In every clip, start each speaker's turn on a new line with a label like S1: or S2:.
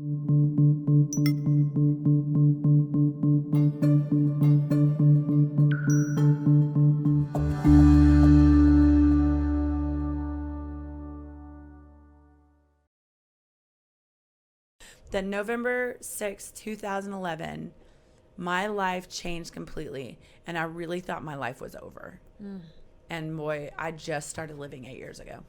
S1: Then November 6th, 2011, my life changed completely, and I really thought my life was over. And boy, I just started living 8 years ago.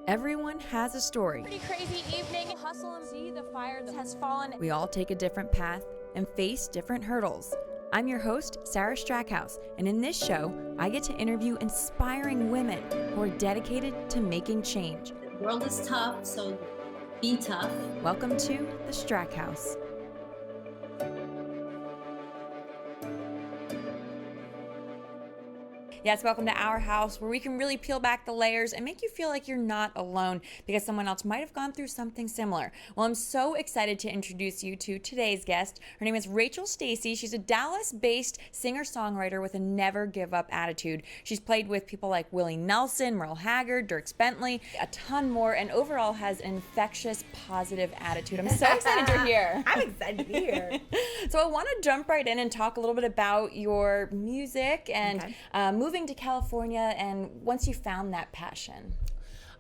S2: Everyone has a story.
S3: Pretty crazy evening. Hustle and see the fire that has fallen.
S2: We all take a different path and face different hurdles. I'm your host, Sarah Strackhouse, and in this show, I get to interview inspiring women who are dedicated to making change.
S4: The world is tough, so be tough.
S2: Welcome to the Strackhouse. Yes, welcome to our house where we can really peel back the layers and make you feel like you're not alone because someone else might have gone through something similar. Well, I'm so excited to introduce you to today's guest. Her name is Stacy. She's a Dallas-based singer-songwriter with a never-give-up attitude. She's played with people like Willie Nelson, Merle Haggard, Dierks Bentley, a ton more, and overall has an infectious, positive attitude. I'm so excited you're here.
S1: I'm excited to be here.
S2: So I want to jump right in and talk a little bit about your music and moving to California and once you found that passion.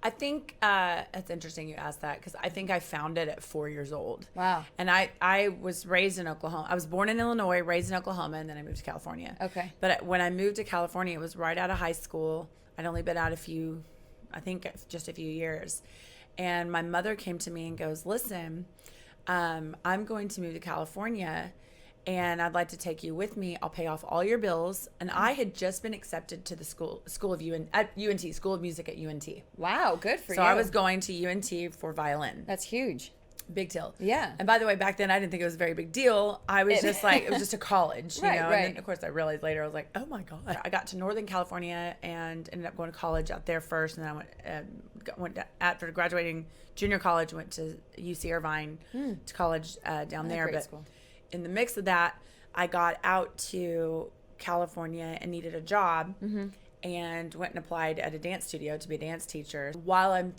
S1: I think it's interesting you asked that because I think I found it at 4 years old.
S2: Wow.
S1: And I was raised in Oklahoma. I was born in Illinois, raised in Oklahoma, and then I moved to California.
S2: Okay.
S1: But when I moved to California, it was right out of high school. I'd only been out just a few years. And my mother came to me and goes, listen, I'm going to move to California and I'd like to take you with me. I'll pay off all your bills. And I had just been accepted to the school of UNT, School of Music at UNT.
S2: Wow, good for you.
S1: So I was going to UNT for violin.
S2: That's huge.
S1: Big deal.
S2: Yeah.
S1: And by the way, back then I didn't think it was a very big deal. I was just like, it was just a college, you know.
S2: Right.
S1: And then of course I realized later, I was like, oh my God. I got to Northern California and ended up going to college out there first. And then I went after graduating junior college, went to UC Irvine to college down there.
S2: Great
S1: But
S2: school.
S1: in the mix of that, I got out to California and needed a job and went and applied at a dance studio to be a dance teacher. While I'm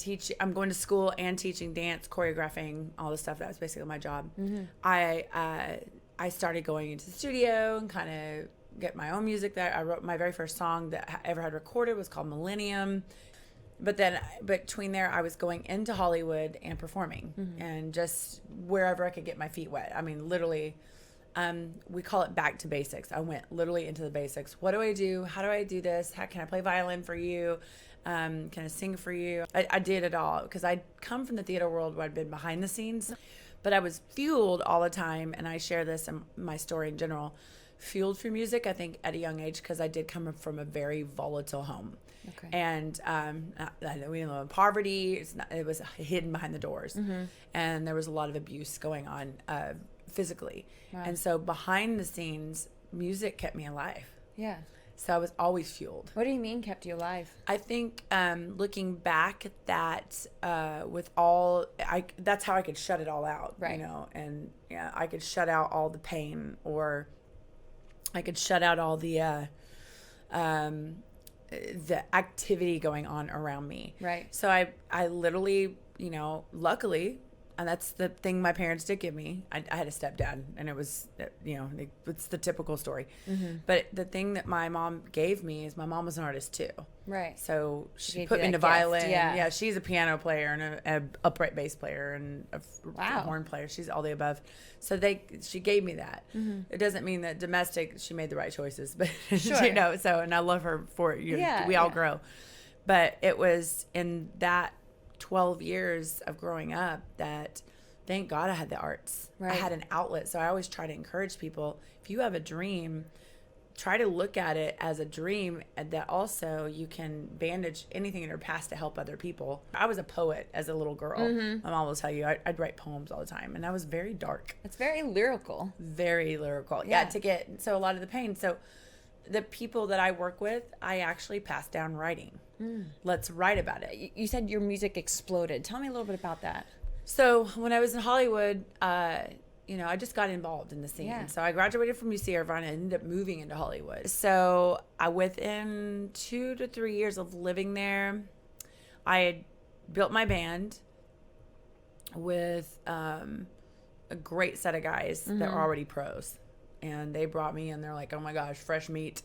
S1: going to school and teaching dance, choreographing, all this stuff. That was basically my job. I started going into the studio and kind of get my own music there. I wrote my very first song that I ever had recorded was called Millennium. But then between there, I was going into Hollywood and performing and just wherever I could get my feet wet. I mean, literally, we call it back to basics. I went literally into the basics. What do I do? How do I do this? How can I play violin for you? Can I sing for you? I did it all because I'd come from the theater world where I'd been behind the scenes, but I was fueled all the time. And I share this in my story in general, fueled for music, I think, at a young age because I did come from a very volatile home.
S2: Okay.
S1: And we didn't live in poverty. It was hidden behind the doors. And there was a lot of abuse going on physically.
S2: Wow.
S1: And so behind the scenes, music kept me alive.
S2: Yeah.
S1: So I was always fueled.
S2: What do you mean kept you alive?
S1: I think looking back at that that's how I could shut it all out.
S2: Right.
S1: You know, and yeah, I could shut out all the pain, or I could shut out all the activity going on around me.
S2: Right.
S1: So I literally, you know, luckily, and that's the thing my parents did give me. I had a stepdad, and it was, you know, it's the typical story. But the thing that my mom gave me is my mom was an artist too.
S2: Right.
S1: So she
S2: gave
S1: put
S2: you
S1: me into
S2: that gift,
S1: violin.
S2: yeah.
S1: She's a piano player and an upright bass player and a
S2: Wow.
S1: horn player. She's all the above. So she gave me that. It doesn't mean that domestic, she made the right choices, but
S2: Sure.
S1: you know, so, and I love her for it. We all grow. But it was in that 12 years of growing up that thank God I had the arts.
S2: Right.
S1: I had an outlet. So I always try to encourage people, if you have a dream, try to look at it as a dream, and that also you can bandage anything in your past to help other people. I was a poet as a little girl. My mom will tell you I'd write poems all the time, and I was very dark.
S2: It's very lyrical.
S1: Very lyrical.
S2: Yeah.
S1: To get so a lot of the pain. So the people that I work with, I actually pass down writing. Let's write about it.
S2: You said your music exploded. Tell me a little bit about that.
S1: So when I was in Hollywood, you know, I just got involved in the scene.
S2: Yeah.
S1: So I graduated from UC Irvine and ended up moving into Hollywood. So within 2 to 3 years of living there, I had built my band. with a great set of guys that were already pros. And they brought me and they're like, oh my gosh, fresh meat.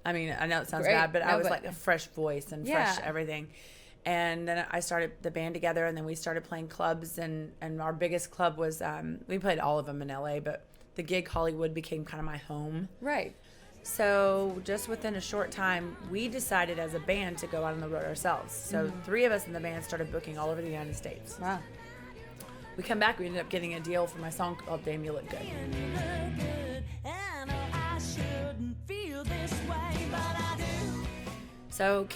S1: I mean, I know it sounds bad, but I was like a fresh voice and fresh everything. And then I started the band together, and then we started playing clubs. And our biggest club was, we played all of them in LA, but the gig Hollywood became kind of my home.
S2: Right.
S1: So just within a short time, we decided as a band to go out on the road ourselves. So 3 of us in the band started booking all over the United States.
S2: Wow.
S1: We come back, we ended up getting a deal for my song called Damn You Look Good. So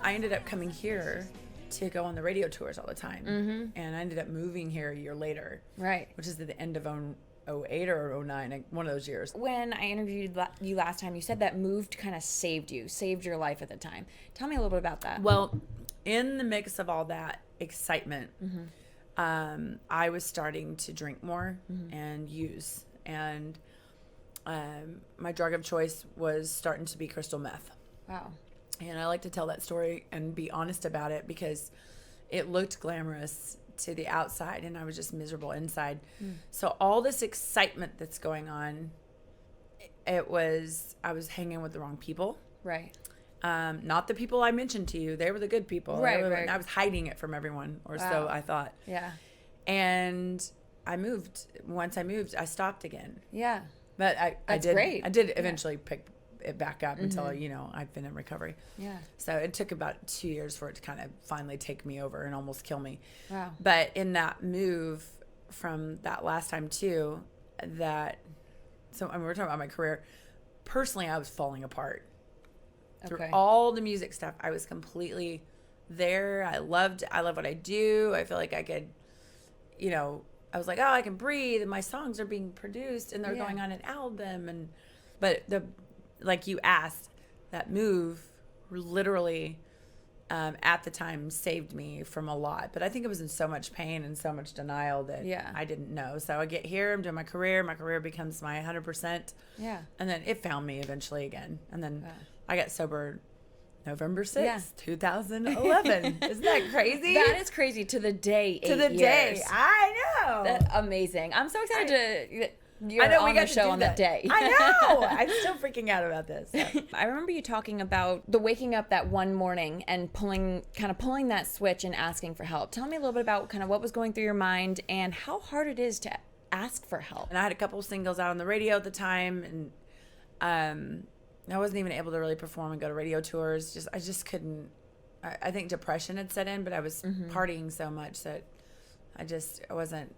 S1: I ended up coming here to go on the radio tours all the time. And I ended up moving here a year later.
S2: Right.
S1: Which is at the end of 08 or 09, one of those years.
S2: When I interviewed you last time, you said that moved kind of saved your life at the time. Tell me a little bit about that.
S1: Well, in the mix of all that excitement, I was starting to drink more and use. And my drug of choice was starting to be crystal meth.
S2: Wow.
S1: And I like to tell that story and be honest about it because it looked glamorous to the outside and I was just miserable inside. So all this excitement that's going on, I was hanging with the wrong people.
S2: Right.
S1: Not the people I mentioned to you. They were the good people.
S2: Right.
S1: I was hiding it from everyone, or so I thought.
S2: Yeah.
S1: And I moved. Once I moved, I stopped again.
S2: Yeah.
S1: But I did.
S2: Great.
S1: I did eventually pick it back up until I've been in recovery.
S2: Yeah.
S1: So it took about 2 years for it to kind of finally take me over and almost kill me.
S2: Wow.
S1: But in that move from that last time too, we were talking about my career. Personally, I was falling apart. Through all the music stuff, I was completely there. I love what I do. I feel like I could, I was like, oh, I can breathe, and my songs are being produced, and they're going on an album, but like you asked, that move literally at the time saved me from a lot. But I think it was in so much pain and so much denial that I didn't know. So I get here, I'm doing my career becomes my 100%. Yeah. And then it found me eventually again. And then I got sober November 6th, 2011. Isn't that crazy?
S2: That is crazy to the day.
S1: Day. I know.
S2: That's amazing. I'm so excited you're
S1: I know,
S2: on
S1: we got
S2: the show on that day.
S1: I know. I'm still freaking out about this. So.
S2: I remember you talking about the waking up that one morning and pulling that switch and asking for help. Tell me a little bit about kind of what was going through your mind and how hard it is to ask for help.
S1: And I had a couple singles out on the radio at the time, and I wasn't even able to really perform and go to radio tours. I just couldn't. I think depression had set in, but I was partying so much that I wasn't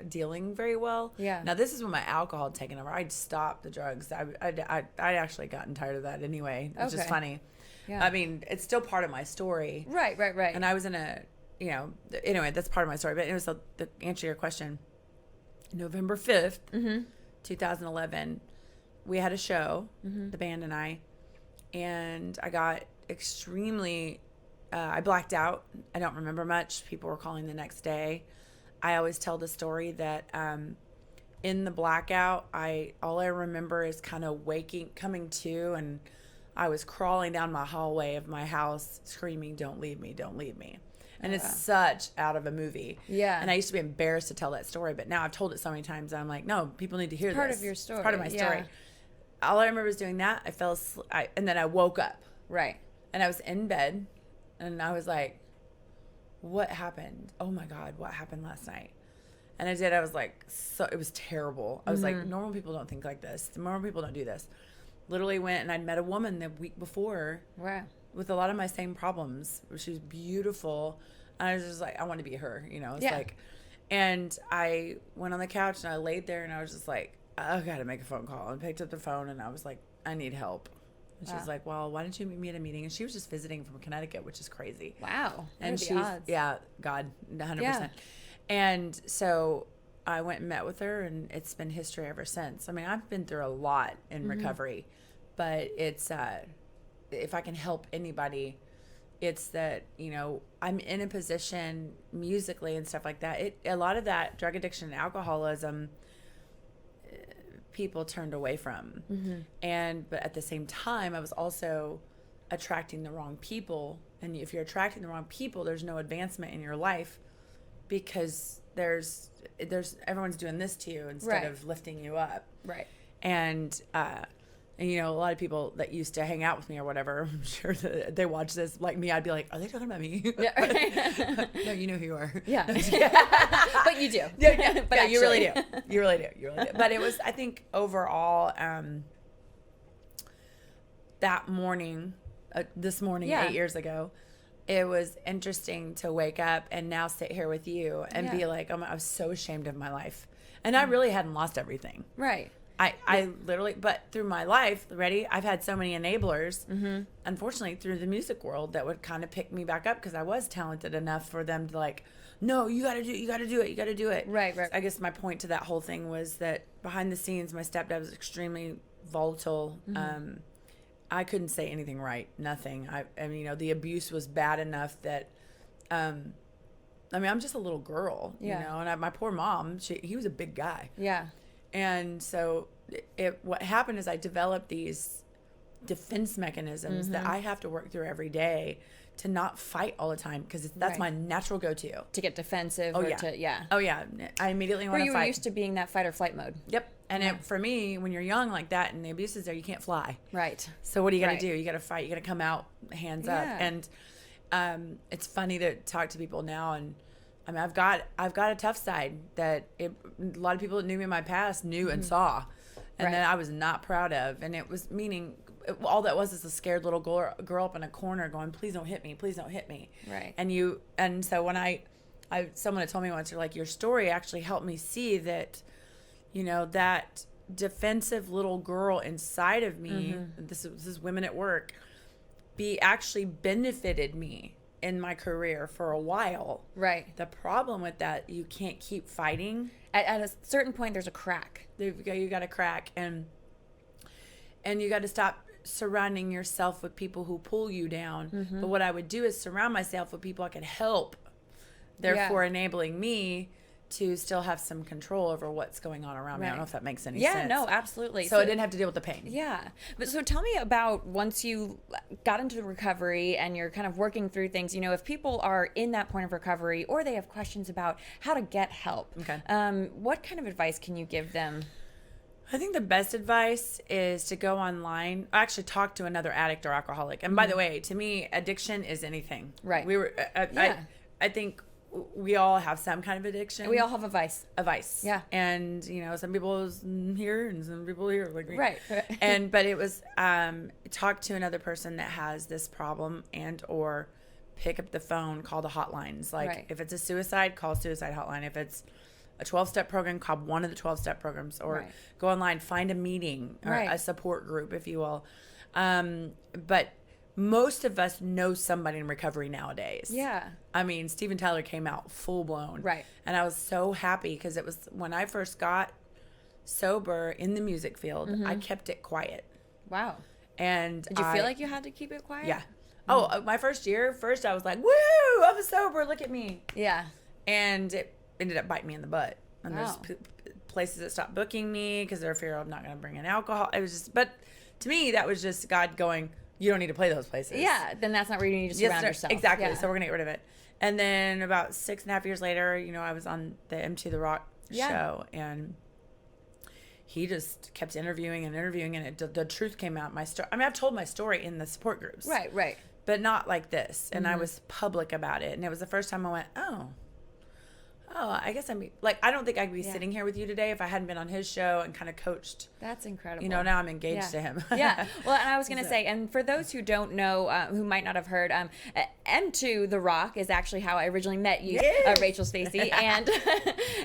S1: dealing very well.
S2: Yeah.
S1: Now this is when my alcohol had taken over. I'd stopped the drugs. I'd actually gotten tired of that anyway, which is funny. Yeah. I mean, it's still part of my story.
S2: Right.
S1: And I was in anyway, that's part of my story. But it was the answer to your question. November 5th, 2011, we had a show, the band and I got extremely, I blacked out. I don't remember much. People were calling the next day. I always tell the story that in the blackout, all I remember is kind of coming to, and I was crawling down my hallway of my house screaming, "Don't leave me, don't leave me." And it's such out of a movie.
S2: Yeah.
S1: And I used to be embarrassed to tell that story, but now I've told it so many times that I'm like, no, people need to hear this.
S2: Part of your story.
S1: It's part of my story. All I remember is doing that. I fell asleep, and then I woke up.
S2: Right.
S1: And I was in bed, and I was like, what happened? Oh my God, what happened last night? And I was like, it was terrible. I was like, normal people don't think like this. Normal people don't do this. Literally went and I'd met a woman the week before with a lot of my same problems. She was beautiful. And I was just like, I want to be her, It's like, and I went on the couch and I laid there and I was just like, I got to make a phone call, and picked up the phone and I was like, I need help. And she was like, well, why don't you meet me at a meeting? And she was just visiting from Connecticut, which is crazy.
S2: Wow.
S1: And she's, God, 100%. Yeah. And so I went and met with her, and it's been history ever since. I mean, I've been through a lot in recovery, but it's, if I can help anybody, it's that, I'm in a position musically and stuff like that. A lot of that drug addiction and alcoholism, people turned away from. But at the same time, I was also attracting the wrong people. And if you're attracting the wrong people, there's no advancement in your life because there's everyone's doing this to you instead
S2: Right.
S1: of lifting you up.
S2: Right.
S1: And you know, a lot of people that used to hang out with me or whatever, I'm sure that they watch this like me. I'd be like, are they talking about me?
S2: Yeah.
S1: No, you know who you are.
S2: Yeah. But you do.
S1: Yeah.
S2: But
S1: Yeah, you really
S2: actually.
S1: do. You really do. You really do. But it was, I think, overall, that morning, this morning,
S2: Yeah.
S1: 8 years ago, it was interesting to wake up and now sit here with you and be like, oh, I was so ashamed of my life. And I really hadn't lost everything.
S2: Right.
S1: I literally, but through my life, I've had so many enablers, unfortunately, through the music world that would kind of pick me back up because I was talented enough for them to like, no, you got to do it.
S2: Right.
S1: I guess my point to that whole thing was that behind the scenes, my stepdad was extremely volatile. I couldn't say anything right, nothing. I mean, you know, the abuse was bad enough that, I mean, I'm just a little girl, you know, and my poor mom, he was a big guy.
S2: Yeah.
S1: And so what happened is I developed these defense mechanisms that I have to work through every day to not fight all the time because that's my natural go-to.
S2: To get defensive.
S1: Oh, yeah. Oh, yeah. I immediately want to fight.
S2: Where you were used to being that fight or flight mode.
S1: Yep. And for me, when you're young like that and the abuse is there, you can't fly.
S2: Right.
S1: So what do you got to do? You got to fight. You got to come out hands up. And it's funny to talk to people now, and I mean, I've got a tough side that a lot of people that knew me in my past knew and saw, and that I was not proud of. And it was meaning all that was is a scared little girl up in a corner going, "Please don't hit me, please don't hit me."
S2: Right.
S1: And so when someone had told me once, they're like, your story actually helped me see that, you know, that defensive little girl inside of me. This is women at work. Actually benefited me in my career for a while.
S2: Right.
S1: The problem with that, you can't keep fighting.
S2: At a certain point, there's a crack.
S1: You got a crack, and you got to stop surrounding yourself with people who pull you down. But what I would do is surround myself with people I could help, therefore enabling me to still have some control over what's going on around me. I don't know if that makes any sense.
S2: Yeah, no, absolutely.
S1: So I didn't have to deal with the pain.
S2: Yeah. But so tell me about once you got into recovery and you're kind of working through things, you know, if people are in that point of recovery or they have questions about how to get help, what kind of advice can you give them?
S1: I think the best advice is to go online, actually talk to another addict or alcoholic. And by the way, to me, addiction is anything.
S2: Right.
S1: I think we all have some kind of addiction.
S2: We all have a vice.
S1: A vice.
S2: Yeah.
S1: And, you know, some people here and some people here. Like me.
S2: Right.
S1: But it was talk to another person that has this problem and or pick up the phone, call the hotlines. Like if it's a suicide, call suicide hotline. If it's a 12-step program, call one of the 12-step programs, or go online, find a meeting or a support group, if you will. But most of us know somebody in recovery nowadays.
S2: Yeah.
S1: I mean, Steven Tyler came out full blown.
S2: Right.
S1: And I was so happy because it was when I first got sober in the music field, I kept it quiet.
S2: Wow.
S1: And
S2: did you feel like you had to keep it quiet?
S1: Yeah. Oh, my first year, I was like, woo, I'm sober, look at me.
S2: Yeah.
S1: And it ended up biting me in the butt. And there's places that stopped booking me because they're fear I'm not going to bring in alcohol. It was just, but to me, that was just God going, you don't need to play those places.
S2: Yeah, then that's not where you need to surround yourself.
S1: Exactly.
S2: Yeah.
S1: So we're going to get rid of it. And then about 6.5 years later, you know, I was on the M2 The Rock show, and he just kept interviewing, and the truth came out. I mean, I've told my story in the support groups.
S2: Right.
S1: But not like this. And I was public about it. And it was the first time I went, oh, I guess I don't think I'd be sitting here with you today if I hadn't been on his show and kind of coached.
S2: That's incredible.
S1: You know, now I'm engaged to him.
S2: Yeah. Well, and I was going to say, and for those who don't know, who might not have heard, M2 The Rock is actually how I originally met you, Rachel Stacy. and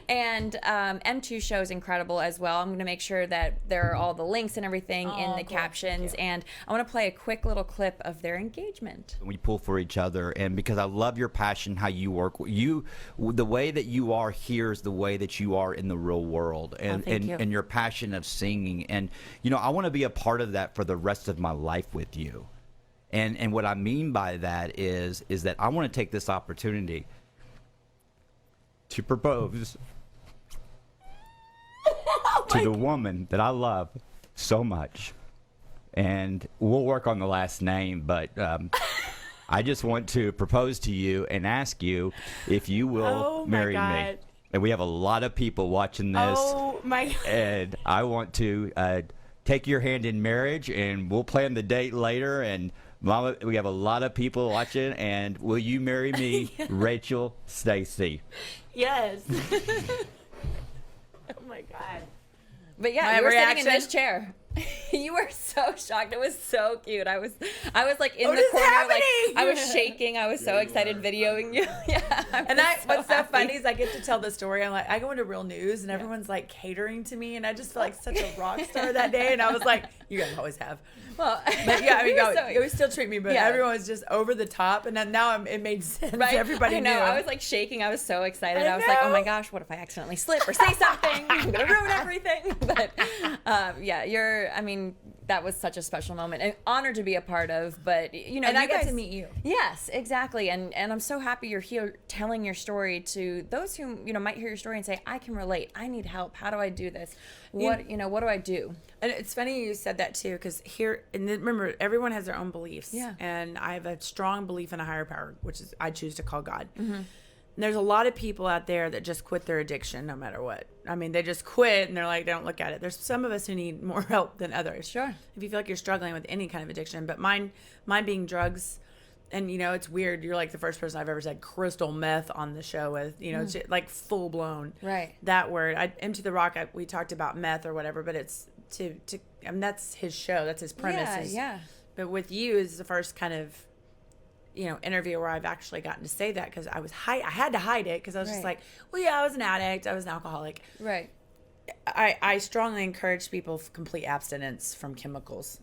S2: M2 show is incredible as well. I'm going to make sure that there are all the links and everything in the captions. And I want to play a quick little clip of their engagement.
S5: We pull for each other, and because I love your passion, how you work, the way that you are here is the way that you are in the real world, and your passion of singing. And, you know, I want to be a part of that for the rest of my life with you. And what I mean by that is that I want to take this opportunity to propose to the woman that I love so much. And we'll work on the last name, but I just want to propose to you and ask you if you will marry me. and we have a lot of people watching this.
S1: Oh my God.
S5: And I want to take your hand in marriage, and we'll plan the date later. And Mama, we have a lot of people watching, and will you marry me, Rachel Stacy?
S1: Yes. Oh my God.
S2: But yeah,
S1: My
S2: you were
S1: reaction?
S2: sitting in this chair. You were so shocked. It was so cute. I was like in
S1: What
S2: the
S1: is
S2: corner,
S1: happening?
S2: like I was shaking. I was so excited videoing you. Yeah.
S1: What's so funny is I get to tell the story. I'm like, I go into real news and everyone's like catering to me, and I just feel like such a rock star that day. And I was like, you guys always have.
S2: Well,
S1: But yeah, I mean,
S2: you
S1: you always still treat me, but everyone was just over the top, and then now it made sense.
S2: right?
S1: Everybody
S2: I know.
S1: knew.
S2: I was like shaking. I was so excited.
S1: I
S2: I was like, oh
S1: know.
S2: my gosh, what if I accidentally slip or say something? I'm gonna ruin everything. But I mean, that was such a special moment, an honor to be a part of. But you know,
S1: and
S2: you
S1: I got
S2: guys,
S1: to meet you.
S2: Yes, exactly. And I'm so happy you're here telling your story to those who, might hear your story and say, I can relate. I need help. How do I do this? What do I do?
S1: And it's funny you said that too, because here, and remember, everyone has their own beliefs.
S2: Yeah.
S1: And I have a strong belief in a higher power, which is I choose to call God. Mm-hmm. And there's a lot of people out there that just quit their addiction no matter what. I mean, they just quit and they're like, they don't look at it. There's some of us who need more help than others.
S2: Sure.
S1: If you feel like you're struggling with any kind of addiction, but mine being drugs. And, it's weird. You're like the first person I've ever said crystal meth on the show with, like full blown.
S2: Right.
S1: That word. Empty the Rock, we talked about meth or whatever, but it's that's his show. That's his premise.
S2: Yeah.
S1: But with you is the first kind of, interview where I've actually gotten to say that, because I had to hide it because I was just like, well, yeah, I was an addict. I was an alcoholic.
S2: Right.
S1: I strongly encourage people complete abstinence from chemicals,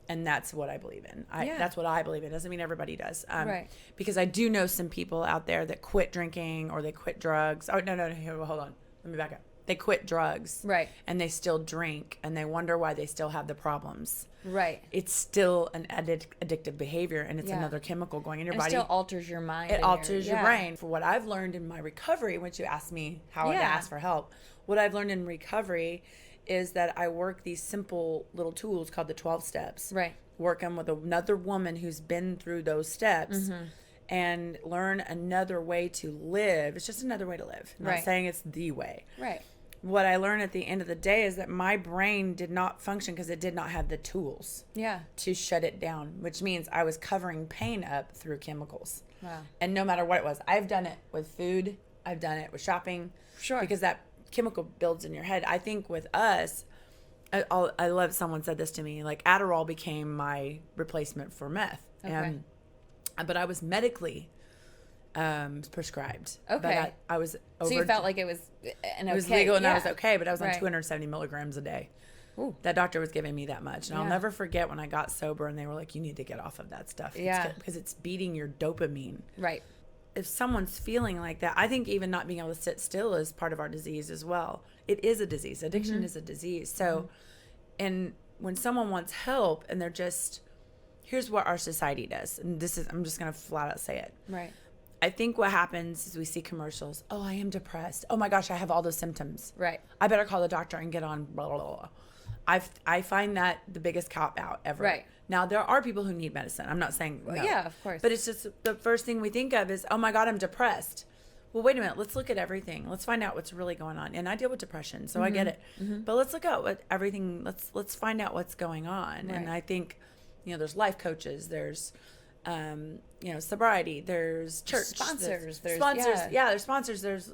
S1: and that's what I believe in. That's what I believe in. Doesn't mean everybody does,
S2: right?
S1: Because I do know some people out there that quit drinking or they quit drugs. Oh no, hold on, let me back up. They quit drugs,
S2: right?
S1: And they still drink, and they wonder why they still have the problems.
S2: Right.
S1: It's still an addictive behavior, and it's another chemical going in your body.
S2: It still alters your mind.
S1: It alters your brain. For what I've learned in my recovery, once you asked me how to ask for help, what I've learned in recovery is that I work these simple little tools called the 12 steps.
S2: Right.
S1: Work them with another woman who's been through those steps and learn another way to live. It's just another way to live. I'm not saying it's the way.
S2: Right.
S1: What I learned at the end of the day is that my brain did not function because it did not have the tools to shut it down, which means I was covering pain up through chemicals.
S2: Wow.
S1: And no matter what it was, I've done it with food. I've done it with shopping.
S2: Sure.
S1: Because that chemical builds in your head. I think with us, I love someone said this to me, like Adderall became my replacement for meth.
S2: Okay.
S1: But I was medically prescribed.
S2: Okay.
S1: But I was over.
S2: So you felt like it was
S1: it was legal and I was okay, but I was on
S2: Right.
S1: 270 milligrams a day.
S2: Ooh.
S1: That doctor was giving me that much. And I'll
S2: Yeah.
S1: never forget when I got sober and they were like, you need to get off of that stuff.
S2: Yeah.
S1: Because it's beating your dopamine.
S2: Right.
S1: If someone's feeling like that, I think even not being able to sit still is part of our disease as well. It is a disease. Addiction is a disease. So, and when someone wants help and they're just, here's what our society does. And I'm just going to flat out say it.
S2: Right.
S1: I think what happens is we see commercials. Oh, I am depressed. Oh my gosh, I have all those symptoms.
S2: Right.
S1: I better call the doctor and get on blah, blah, blah. I find that the biggest cop out ever.
S2: Right.
S1: Now, there are people who need medicine. I'm not saying no.
S2: Yeah, of course.
S1: But it's just the first thing we think of is, oh my God, I'm depressed. Well, wait a minute. Let's look at everything. Let's find out what's really going on. And I deal with depression, so I get it. But let's look at what everything. Let's find out what's going on.
S2: Right.
S1: And I think, there's life coaches. There's, sobriety. There's church
S2: Sponsors. There's
S1: sponsors. Yeah, there's sponsors. There's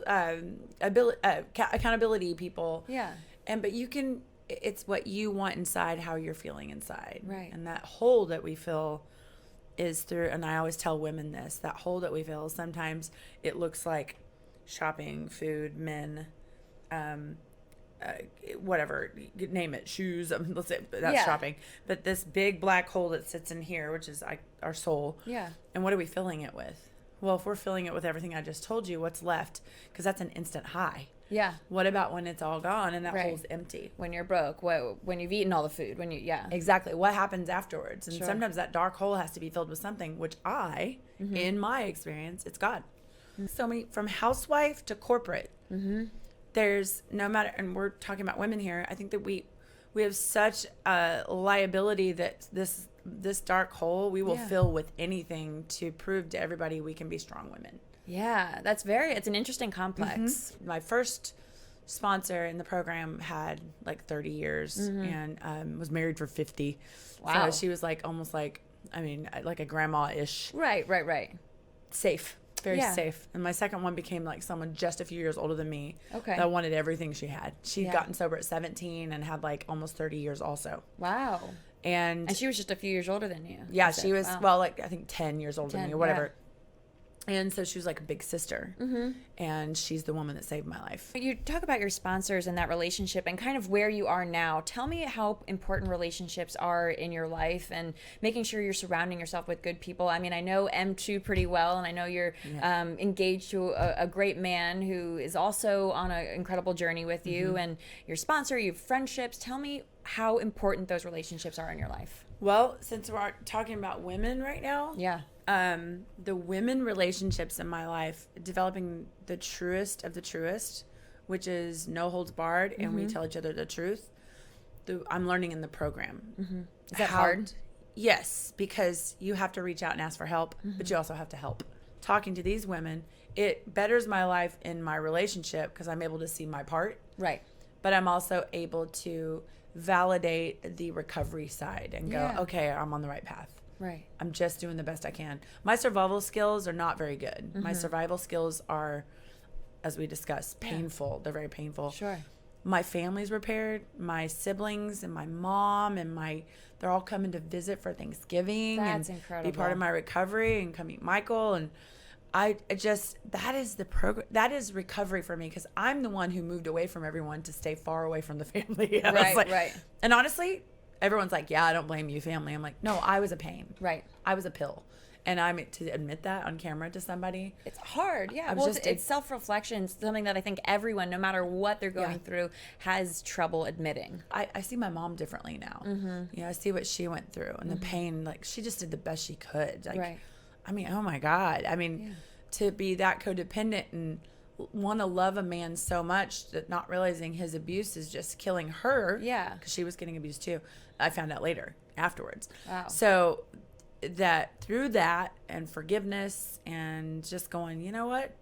S1: accountability people.
S2: Yeah.
S1: But you can. It's what you want inside, how you're feeling inside.
S2: Right.
S1: And that hole that we feel is through, and I always tell women this, that hole that we feel, sometimes it looks like shopping, food, men, whatever, name it, shoes, let's say that's shopping. But this big black hole that sits in here, which is our soul.
S2: Yeah.
S1: And what are we filling it with? Well, if we're filling it with everything I just told you, what's left? Because that's an instant high.
S2: Yeah.
S1: What about when it's all gone and that
S2: Right.
S1: hole's empty?
S2: When you're broke, when you've eaten all the food,
S1: Exactly. What happens afterwards? And
S2: Sure.
S1: sometimes that dark hole has to be filled with something, which in my experience, it's God. So many, from housewife to corporate, there's no matter, and we're talking about women here, I think that we have such a liability that this dark hole we will fill with anything to prove to everybody we can be strong women.
S2: Yeah, it's an interesting complex.
S1: My first sponsor in the program had like 30 years and was married for 50.
S2: Wow.
S1: So she was like almost like, I mean, like a grandma-ish.
S2: Right.
S1: Safe. Very safe. And my second one became like someone just a few years older than me.
S2: Okay.
S1: That wanted everything she had. She'd gotten sober at 17 and had like almost 30 years also.
S2: Wow.
S1: And
S2: she was just a few years older than you.
S1: Yeah, she was, well, like I think 10 years older than me or whatever.
S2: Yeah.
S1: And so she was like a big sister. And she's the woman that saved my life.
S2: You talk about your sponsors and that relationship and kind of where you are now. Tell me how important relationships are in your life and making sure you're surrounding yourself with good people. I mean, I know M2 pretty well, and I know you're engaged to a great man who is also on an incredible journey with you, and your sponsor, you have friendships. Tell me how important those relationships are in your life.
S1: Well, since we're talking about women right now, the women relationships in my life, developing the truest of the truest, which is no holds barred, and we tell each other the truth. I'm learning in the program.
S2: Is that hard?
S1: Yes, because you have to reach out and ask for help, but you also have to help. Talking to these women, it betters my life in my relationship because I'm able to see my part.
S2: Right.
S1: But I'm also able to validate the recovery side and go, okay, I'm on the right path.
S2: Right.
S1: I'm just doing the best I can. My survival skills are not very good. My survival skills are, as we discussed, painful. They're very painful.
S2: Sure.
S1: My family's repaired. My siblings and my mom and they're all coming to visit for Thanksgiving.
S2: That's
S1: and
S2: incredible.
S1: Be part of my recovery and come meet Michael. And that is the program. That is recovery for me because I'm the one who moved away from everyone to stay far away from the family.
S2: Right.
S1: And honestly, everyone's like, yeah, I don't blame you, family. I'm like, no, I was a pain.
S2: Right.
S1: I was a pill. And to admit that on camera to somebody.
S2: It's hard. Yeah. Well, it's self-reflection, something that I think everyone, no matter what they're going through, has trouble admitting.
S1: I see my mom differently now. You know, I see what she went through and the pain. Like, she just did the best she could. Like,
S2: right.
S1: I mean, oh my God. I mean, to be that codependent and want to love a man so much that not realizing his abuse is just killing her.
S2: Yeah.
S1: Because she was getting abused too. I found out later, afterwards.
S2: Wow.
S1: So that through that and forgiveness and just going, you know what?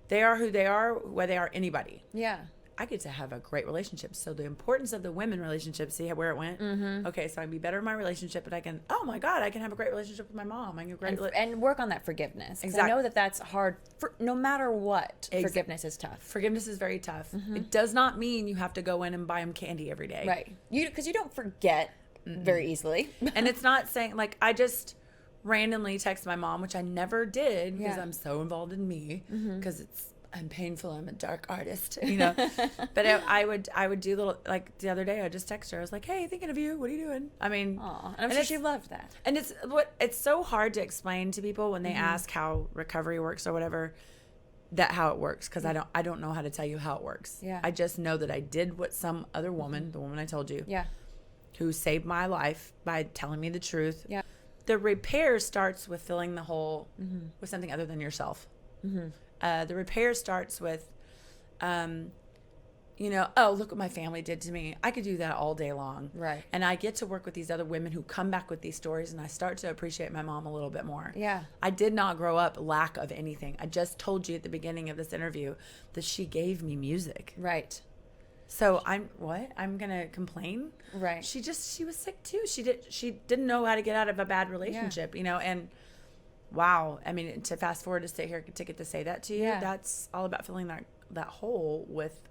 S1: They are who they are, where they are anybody.
S2: Yeah.
S1: I get to have a great relationship. So the importance of the women relationship, see where it went? Okay, so I can be better in my relationship, but I can, oh my God, I can have a great relationship with my mom. I can have a great
S2: and work on that forgiveness.
S1: Exactly.
S2: I know that's hard. No matter what, forgiveness is tough.
S1: Forgiveness is very tough. It does not mean you have to go in and buy them candy every day.
S2: Right. Because you don't forget very easily.
S1: And it's not saying, like, I just randomly text my mom, which I never did because I'm so involved in me because I'm painful. I'm a dark artist, you know. But I would do little, like the other day I just texted her. I was like, "Hey, thinking of you. What are you doing?" I mean,
S2: and I'm sure she loved that.
S1: And it's so hard to explain to people when they ask how recovery works or whatever, that how it works, because I don't know how to tell you how it works.
S2: Yeah.
S1: I just know that I did what some other woman, the woman I told you, who saved my life by telling me the truth.
S2: Yeah.
S1: The repair starts with filling the hole with something other than yourself. The repair starts with, you know, oh, look what my family did to me. I could do that all day long.
S2: Right.
S1: And I get to work with these other women who come back with these stories, and I start to appreciate my mom a little bit more.
S2: Yeah.
S1: I did not grow up lack of anything. I just told you at the beginning of this interview that she gave me music.
S2: Right.
S1: So I'm going to complain?
S2: Right.
S1: She was sick too. She didn't know how to get out of a bad relationship, you know, and wow. I mean, to fast forward to sit here to get to say that to you, that's all about filling that hole with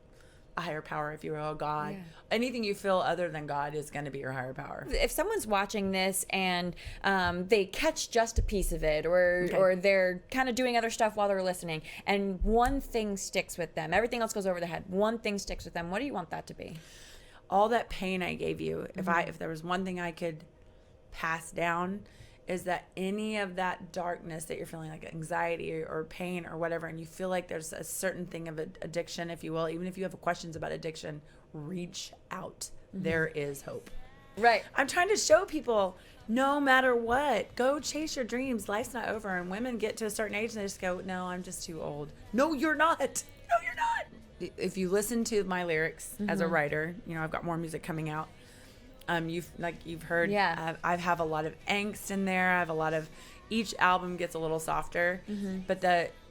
S1: a higher power, if you will, God. Yeah. Anything you feel other than God is going to be your higher power.
S2: If someone's watching this and they catch just a piece of it, or they're kind of doing other stuff while they're listening, and one thing sticks with them, everything else goes over their head, one thing sticks with them, what do you want that to be?
S1: All that pain I gave you, if there was one thing I could pass down, is that any of that darkness that you're feeling, like anxiety or pain or whatever, and you feel like there's a certain thing of addiction, if you will, even if you have questions about addiction, reach out. There is hope.
S2: Right.
S1: I'm trying to show people, no matter what, go chase your dreams. Life's not over. And women get to a certain age and they just go, no, I'm just too old. No, you're not. No, you're not. If you listen to my lyrics as a writer, you know, I've got more music coming out. You've heard, I have a lot of angst in there. I have a lot of, each album gets a little softer, but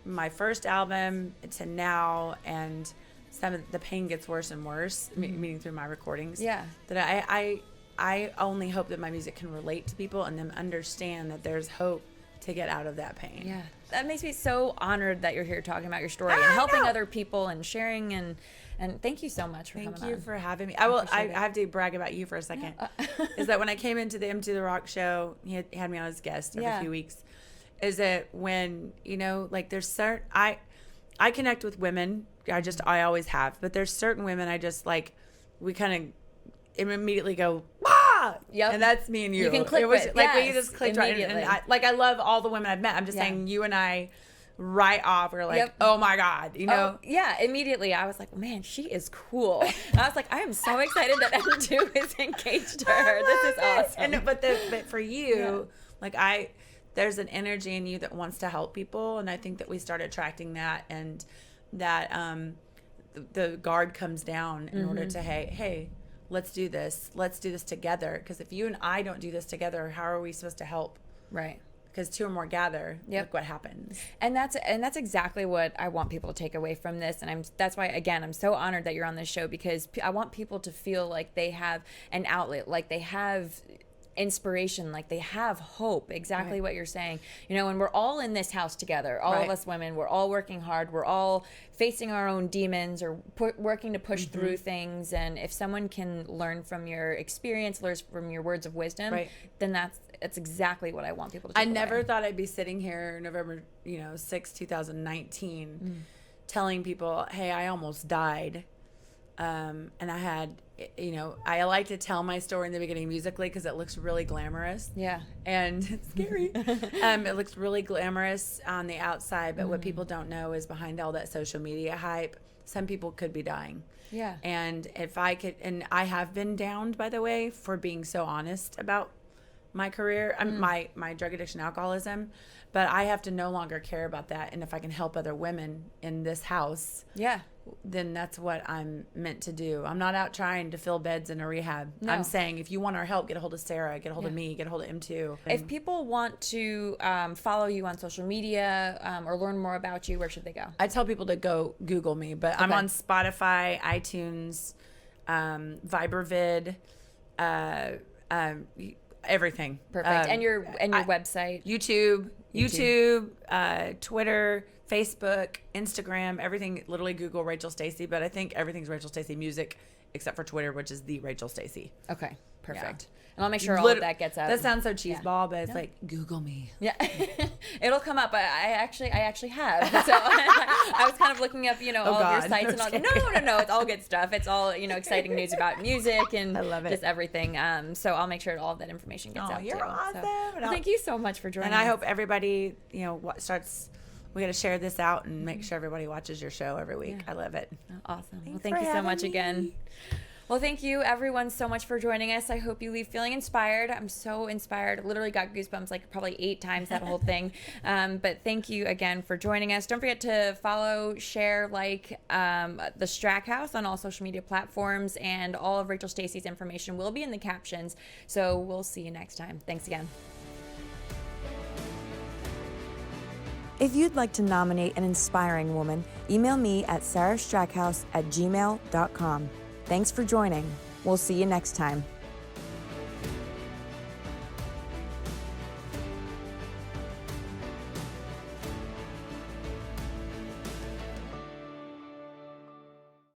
S1: my first album to now, and some of the pain gets worse and worse, meaning through my recordings.
S2: Yeah.
S1: That I only hope that my music can relate to people and them understand that there's hope to get out of that pain.
S2: Yeah. That makes me so honored that you're here talking about your story and helping other people and sharing, and thank you so much for coming on.
S1: Thank you for having me. I have to brag about you for a second. Is that when I came into the Into the Rock show, he had me on as guest every few weeks. Is that when, like there's certain, I connect with women. I always have, but there's certain women I just like, we kind of immediately go, ah!
S2: Yep.
S1: And that's me and you.
S2: You can click
S1: with,
S2: with,
S1: like
S2: yes,
S1: we just clicked right.
S2: immediately.
S1: And I love all the women I've met. I'm just saying you and I right off, we're like, oh my God,
S2: Oh, yeah, immediately I was like, man, she is cool. And I was like, I am so excited that M2 is engaged to her. This is awesome.
S1: But for you, there's an energy in you that wants to help people, and I think that we start attracting that, and that the guard comes down in order to hey, let's do this together, because if you and I don't do this together, how are we supposed to help?
S2: Right.
S1: Because two or more gather, look what happens.
S2: And that's exactly what I want people to take away from this. And that's why, again, I'm so honored that you're on this show, because I want people to feel like they have an outlet, like they have inspiration, like they have hope. Exactly what you're saying. And we're all in this house together, all of us women, we're all working hard, we're all facing our own demons, or working to push through things. And if someone can learn from your experience, learn from your words of wisdom, then that's exactly what I want people to take away.
S1: Never thought I'd be sitting here November 6, 2019 telling people, hey, I almost died. And I had, I like to tell my story in the beginning musically because it looks really glamorous.
S2: Yeah.
S1: And it's scary. It looks really glamorous on the outside, but what people don't know is behind all that social media hype, some people could be dying.
S2: Yeah.
S1: And if I could, and I have been downed, by the way, for being so honest about my career, my drug addiction, alcoholism, but I have to no longer care about that. And if I can help other women in this house, then that's what I'm meant to do. I'm not out trying to fill beds in a rehab. No. I'm saying, if you want our help, get a hold of Sarah, get a hold of me, get a hold of M2.
S2: If people want to follow you on social media or learn more about you, where should they go?
S1: I tell people to go Google me, but I'm on Spotify, iTunes, Vibervid, everything.
S2: Perfect. And your website?
S1: YouTube, Twitter, Facebook, Instagram, everything. Literally Google Rachel Stacy, but I think everything's Rachel Stacy Music except for Twitter, which is the Rachel Stacy.
S2: Okay, perfect. And I'll make sure all of that gets out.
S1: That sounds so cheeseball, but it's like, Google me.
S2: Yeah, it'll come up. I actually have. So I was kind of looking up, all of your sites and all. No, it's all good stuff. It's all exciting news about music and
S1: I love it.
S2: Just everything. So I'll make sure all of that information gets out.
S1: You're awesome.
S2: So, thank you so much for joining.
S1: And I hope everybody, we got to share this out and make sure everybody watches your show every week. I love it.
S2: Awesome. Well, thank you so much again. Well, thank you everyone so much for joining us. I hope you leave feeling inspired. I'm so inspired. Literally got goosebumps like probably 8 times that whole thing. But thank you again for joining us. Don't forget to follow, share, like the Strackhouse on all social media platforms, and all of Rachel Stacy's information will be in the captions. So we'll see you next time. Thanks again. If you'd like to nominate an inspiring woman, email me at sarahstrackhouse@gmail.com. Thanks for joining. We'll see you next time.